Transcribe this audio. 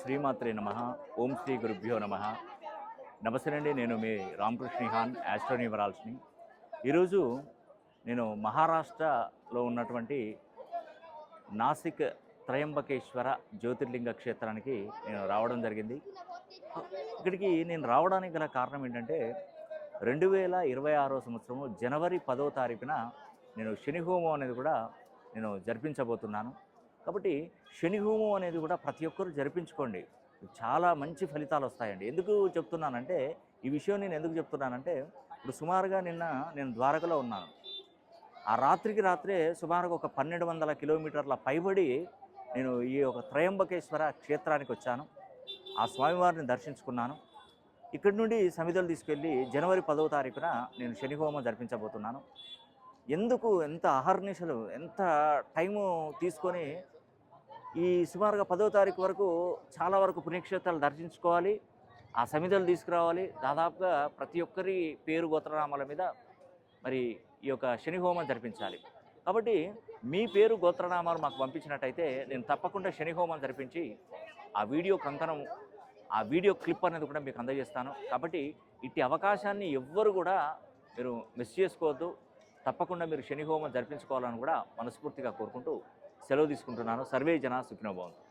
శ్రీమాత్రే నమః. ఓం శ్రీ గురుభ్యో నమః. నమస్తే అండి. నేను మీ రామకృష్ణిహాన్, ఆస్ట్రోన్యూమరాలజీని. ఈరోజు నేను మహారాష్ట్రలో ఉన్నటువంటి నాసిక్ త్రయంబకేశ్వర జ్యోతిర్లింగ క్షేత్రానికి నేను రావడం జరిగింది. ఇక్కడికి నేను రావడానికి గల కారణం ఏంటంటే 2026 సంవత్సరము జనవరి 10వ తారీఖున నేను శని హోమం అనేది కూడా నేను జరిపించబోతున్నాను. కాబట్టి శని హోమం అనేది కూడా ప్రతి ఒక్కరూ జరిపించుకోండి. చాలా మంచి ఫలితాలు వస్తాయండి. ఎందుకు చెప్తున్నానంటే, ఈ విషయం నేను ఎందుకు చెప్తున్నానంటే, ఇప్పుడు సుమారుగా నిన్న నేను ద్వారకలో ఉన్నాను. ఆ రాత్రికి రాత్రే సుమారుగా ఒక 1200 కిలోమీటర్ల పైబడి నేను ఈ ఒక త్రయంబకేశ్వర క్షేత్రానికి వచ్చాను. ఆ స్వామివారిని దర్శించుకున్నాను. ఇక్కడి నుండి సమిధలు తీసుకెళ్ళి జనవరి 10వ తారీఖున నేను శని హోమం జరిపించబోతున్నాను. ఎందుకు ఎంత అహర్నిశలు, ఎంత టైము తీసుకొని ఈ సుమారుగా 10వ తారీఖు వరకు చాలా వరకు పుణ్యక్షేత్రాలు దర్శించుకోవాలి, ఆ సమిధలు తీసుకురావాలి. దాదాపుగా ప్రతి ఒక్కరి పేరు గోత్రనామాల మీద మరి ఈ యొక్క శని హోమం జరిపించాలి. కాబట్టి మీ పేరు గోత్రనామాలు మాకు పంపించినట్టయితే నేను తప్పకుండా శని హోమం జరిపించి ఆ వీడియో కంకణం, ఆ వీడియో క్లిప్ అనేది కూడా మీకు అందజేస్తాను. కాబట్టి ఇట్టి అవకాశాన్ని ఎవ్వరు కూడా మీరు మిస్ చేసుకోవద్దు. తప్పకుండా మీరు శని హోమం జరిపించుకోవాలని కూడా మనస్ఫూర్తిగా కోరుకుంటూ సెలవు తీసుకుంటున్నాను. సర్వే జన సుఖినో భవంతు.